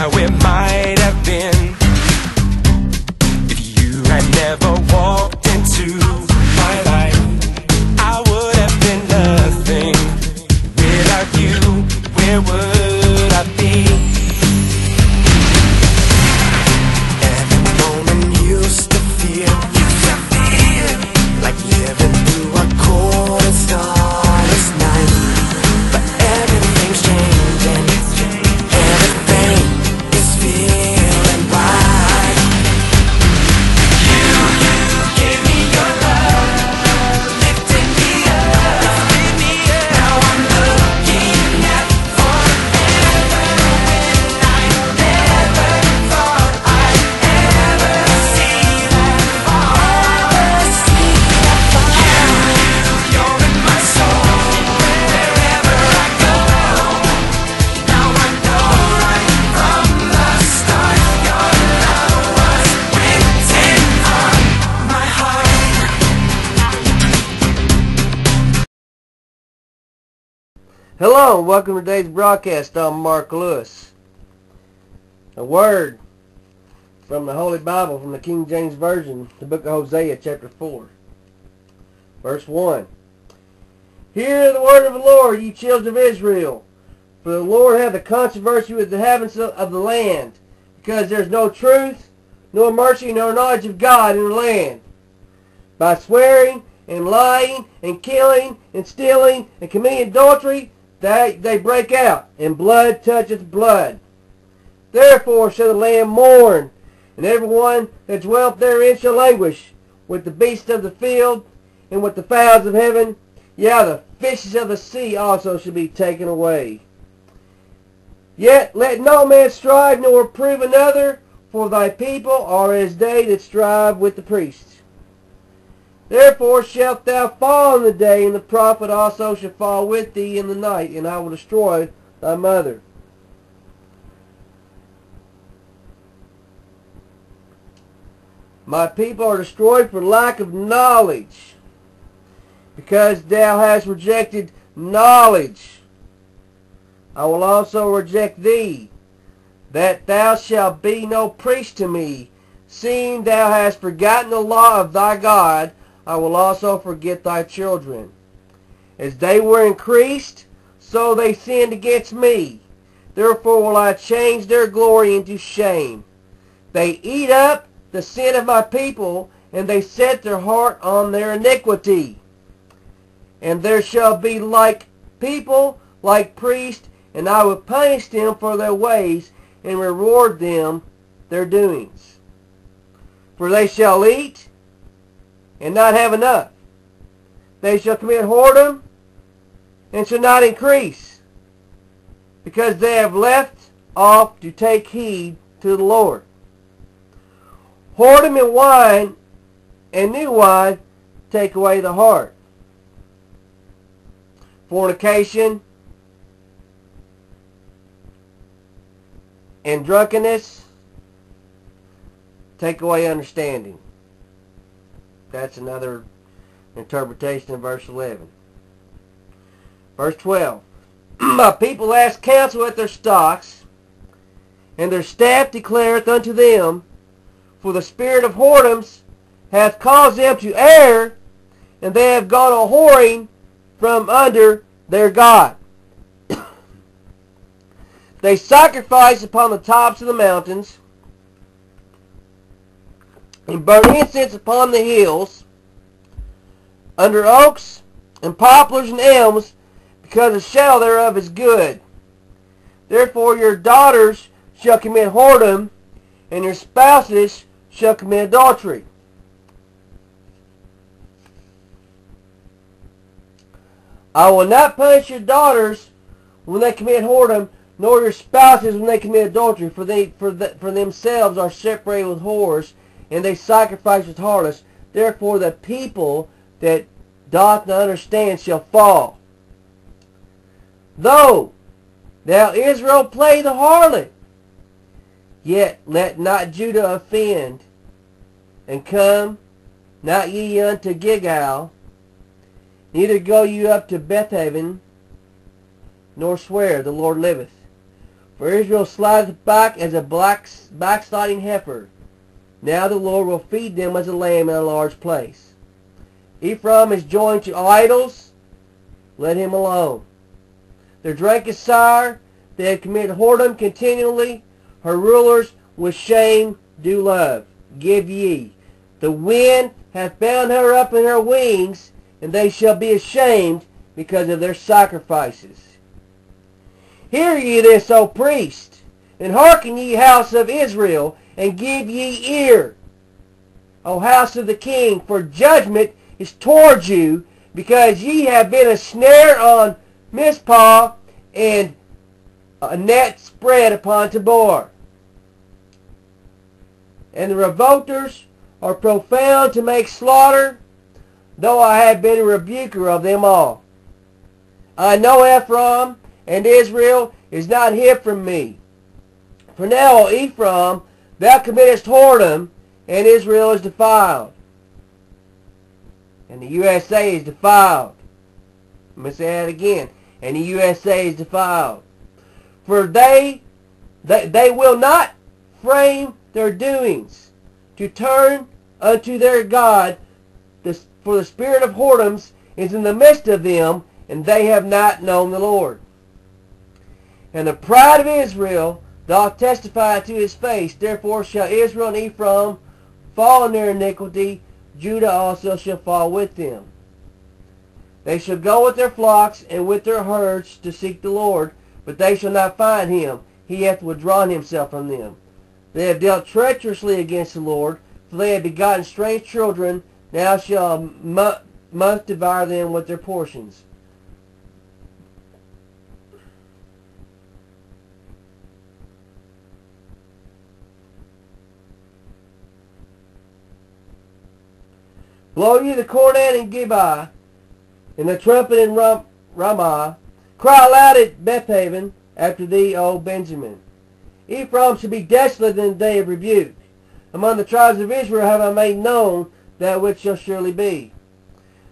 how it might have been if you had never walked into my life. I would have been nothing without you. Where would I be? Every moment used to feel like living through a cold and starless night. But everything's changing. Everything is feeling right. You gave me your love, lifted me up. Now I'm looking at forever, and I never thought I'd ever see that far. You're in my soul, wherever I go. Now I know right from the start, your love was written on my heart. Hello, and welcome to today's broadcast. I'm Mark Lewis. A word from the Holy Bible, from the King James Version, the book of Hosea, chapter 4, verse 1. Hear the word of the Lord, ye children of Israel. For the Lord hath a controversy with the inhabitants of the land, because there is no truth, nor mercy, nor knowledge of God in the land. By swearing, and lying, and killing, and stealing, and committing adultery, they break out, and blood toucheth blood. Therefore shall the land mourn, and every one that dwelleth therein shall languish, with the beasts of the field, and with the fowls of heaven. Yea, the fishes of the sea also shall be taken away. Yet let no man strive nor reprove another, for thy people are as they that strive with the priests. Therefore shalt thou fall in the day, and the prophet also shall fall with thee in the night, and I will destroy thy mother. My people are destroyed for lack of knowledge, because thou hast rejected knowledge. I will also reject thee, that thou shalt be no priest to me. Seeing thou hast forgotten the law of thy God, I will also forget thy children. As they were increased, so they sinned against me. Therefore will I change their glory into shame. They eat up the sin of my people, and they set their heart on their iniquity. And there shall be like people, like priests, and I will punish them for their ways, and reward them their doings. For they shall eat, and not have enough. They shall commit whoredom, and shall not increase, because they have left off to take heed to the Lord. Whoredom and wine, and new wine, take away the heart. Fornication, and drunkenness, take away understanding. That's another interpretation of verse 11. Verse 12. My people ask counsel at their stocks, and their staff declareth unto them, for the spirit of whoredoms hath caused them to err, and they have gone a whoring from under their God. They sacrifice upon the tops of the mountains, and burn incense upon the hills, under oaks and poplars and elms, because the shadow thereof is good. Therefore your daughters shall commit whoredom, and your spouses shall commit adultery. I will not punish your daughters when they commit whoredom, nor your spouses when they commit adultery, for themselves are separated with whores, and they sacrifice with harlots. Therefore the people that doth not understand shall fall. Though thou Israel play the harlot, yet let not Judah offend, and come not ye unto Gilgal, neither go you up to Bethaven, nor swear, the Lord liveth. For Israel slideth back as a backsliding heifer. Now the Lord will feed them as a lamb in a large place. Ephraim is joined to idols. Let him alone. Their drink is sour. They have committed whoredom continually. Her rulers with shame do love. Give ye. The wind hath bound her up in her wings, and they shall be ashamed because of their sacrifices. Hear ye this, O priest, and hearken ye, house of Israel, and give ye ear, O house of the king, for judgment is towards you, because ye have been a snare on Mizpah, and a net spread upon Tabor. And the revolters are profound to make slaughter, though I have been a rebuker of them all. I know Ephraim, and Israel is not hid from me. For now, O Ephraim, thou committest whoredom, and Israel is defiled. And the USA is defiled. Let me say that again. And the USA is defiled. For they will not frame their doings to turn unto their God, for the spirit of whoredoms is in the midst of them, and they have not known the Lord. And the pride of Israel doth testify to his face. Therefore shall Israel and Ephraim fall in their iniquity. Judah also shall fall with them. They shall go with their flocks and with their herds to seek the Lord, but they shall not find him. He hath withdrawn himself from them. They have dealt treacherously against the Lord, for they have begotten strange children. Now shall must devour them with their portions. Blow ye the cornet in Gibeah, and the trumpet in Ramah. Cry aloud at Bethaven after thee, O Benjamin. Ephraim shall be desolate in the day of rebuke. Among the tribes of Israel have I made known that which shall surely be.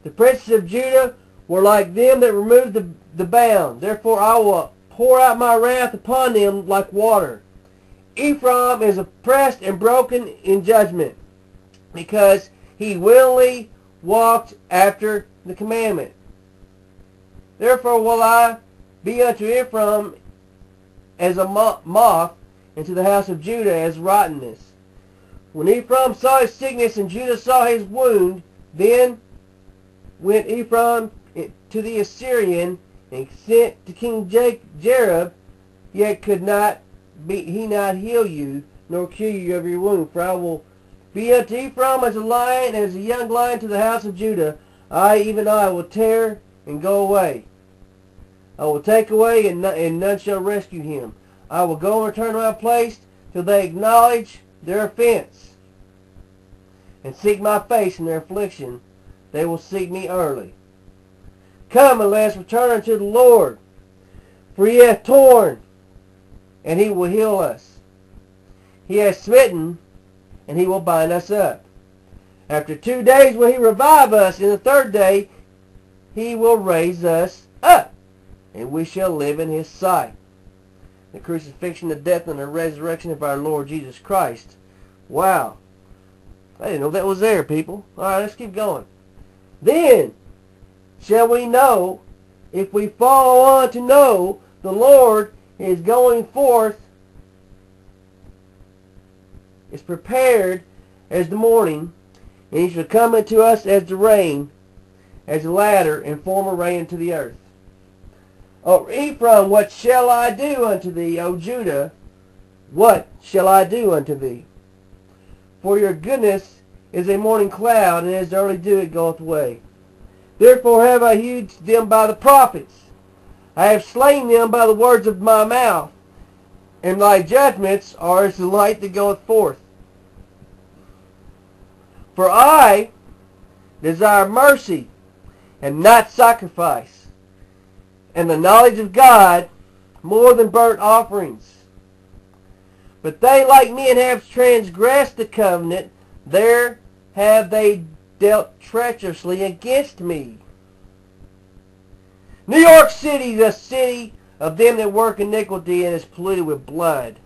The princes of Judah were like them that removed the bound. Therefore I will pour out my wrath upon them like water. Ephraim is oppressed and broken in judgment, because he willingly walked after the commandment. Therefore will I be unto Ephraim as a moth, and to the house of Judah as rottenness. When Ephraim saw his sickness and Judah saw his wound, then went Ephraim to the Assyrian and sent to King Jareb, yet could he not heal you, nor cure you of your wound. For I will be unto Ephraim as a lion, as a young lion to the house of Judah. Even I will tear and go away. I will take away, and none shall rescue him. I will go and return to my place till they acknowledge their offense and seek my face in their affliction. They will seek me early. Come, and let us return unto the Lord, for he hath torn, and he will heal us. He hath smitten, and he will bind us up. After 2 days will he revive us. In the third day he will raise us up, and we shall live in his sight. The crucifixion, the death, and the resurrection of our Lord Jesus Christ. Wow. I didn't know that was there, people. Alright, let's keep going. Then shall we know, if we follow on to know, the Lord is going forth, is prepared as the morning, and he shall come unto us as the rain, as the latter and former rain unto the earth. O Ephraim, what shall I do unto thee? O Judah, what shall I do unto thee? For your goodness is a morning cloud, and as the early dew it goeth away. Therefore have I hewed them by the prophets. I have slain them by the words of my mouth, and thy judgments are as the light that goeth forth. For I desire mercy, and not sacrifice, and the knowledge of God more than burnt offerings. But they like men have transgressed the covenant, there have they dealt treacherously against me. New York City, the city of them that work iniquity and is polluted with blood.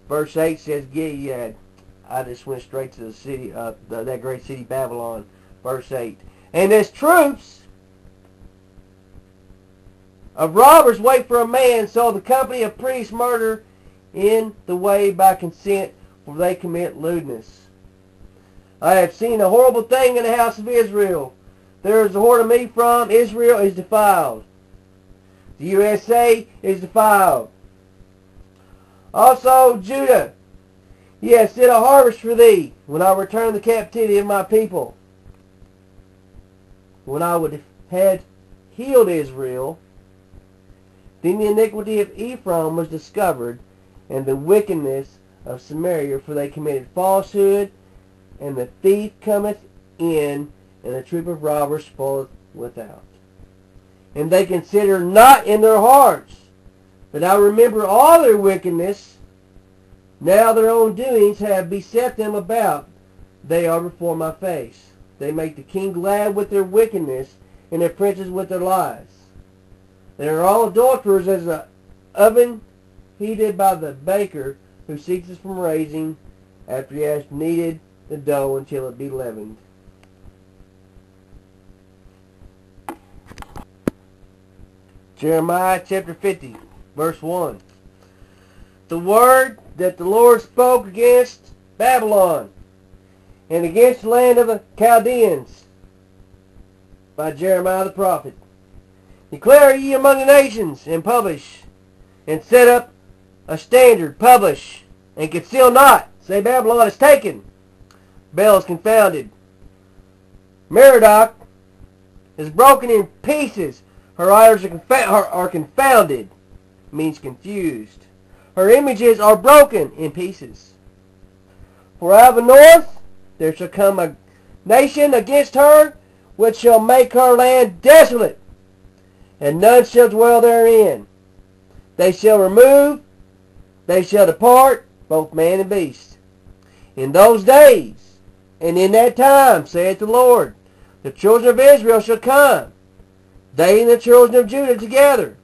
Verse 8 says, Gilead. I just went straight to the city, that great city Babylon. Verse 8. And his troops of robbers wait for a man, so the company of priests murder in the way by consent, for they commit lewdness. I have seen a horrible thing in the house of Israel. There is a horde of me from Israel is defiled. The USA is defiled. Also Judah, he has set a harvest for thee, when I return the captivity of my people. When I would have healed Israel, then the iniquity of Ephraim was discovered, and the wickedness of Samaria, for they committed falsehood, and the thief cometh in, and the troop of robbers spoileth without. And they consider not in their hearts, but I remember all their wickedness. Now their own doings have beset them about. They are before my face. They make the king glad with their wickedness, and their princes with their lies. They are all adulterers as an oven heated by the baker, who seeks it from raising, after he has kneaded the dough until it be leavened. Jeremiah chapter 50, verse 1. The word that the Lord spoke against Babylon and against the land of the Chaldeans by Jeremiah the prophet. Declare ye among the nations, and publish, and set up a standard, publish, and conceal not. Say, Babylon is taken. Bel is confounded. Merodach is broken in pieces. Her idols are confounded. Means confused. Her images are broken in pieces. For out of the north there shall come a nation against her, which shall make her land desolate, and none shall dwell therein. They shall remove, they shall depart, both man and beast. In those days, and in that time, saith the Lord, the children of Israel shall come, they and the children of Judah together,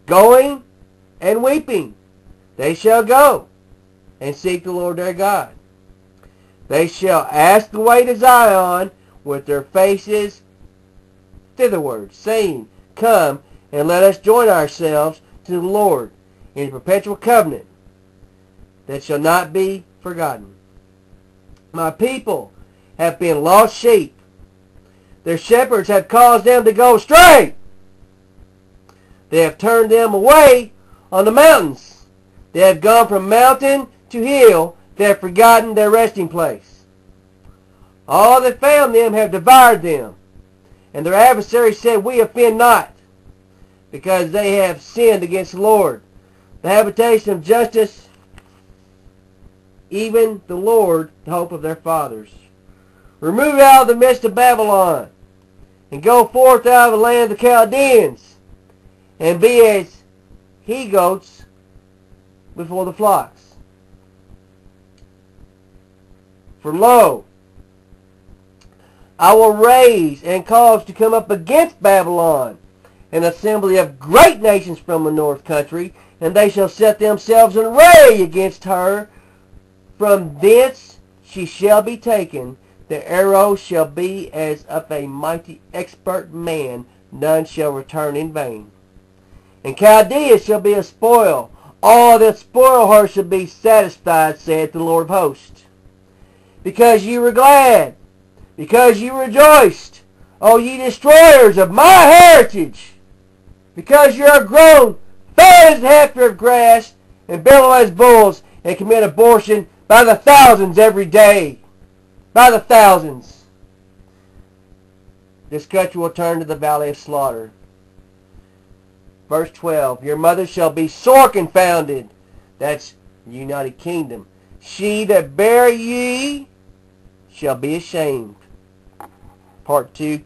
going and weeping. They shall go and seek the Lord their God. They shall ask the way to Zion with their faces thitherward, saying, Come, and let us join ourselves to the Lord in a perpetual covenant that shall not be forgotten. My people have been lost sheep. Their shepherds have caused them to go astray. They have turned them away on the mountains. They have gone from mountain to hill. They have forgotten their resting place. All that found them have devoured them. And their adversaries said, We offend not, because they have sinned against the Lord, the habitation of justice, even the Lord, the hope of their fathers. Remove out of the midst of Babylon, and go forth out of the land of the Chaldeans, and be as he-goats before the flocks. For lo, I will raise and cause to come up against Babylon an assembly of great nations from the north country, and they shall set themselves in array against her. From thence she shall be taken. The arrow shall be as of a mighty expert man. None shall return in vain. And Chaldea shall be a spoil. All that spoil her shall be satisfied, saith the Lord of hosts. Because ye were glad, because ye rejoiced, O ye destroyers of my heritage, because ye are grown fat as an heifer of grass, and bellow as bulls, and commit abortion by the thousands every day. By the thousands. This country will turn to the valley of slaughter. Verse 12. Your mother shall be sore confounded. That's the United Kingdom. She that bare ye shall be ashamed. Part 2.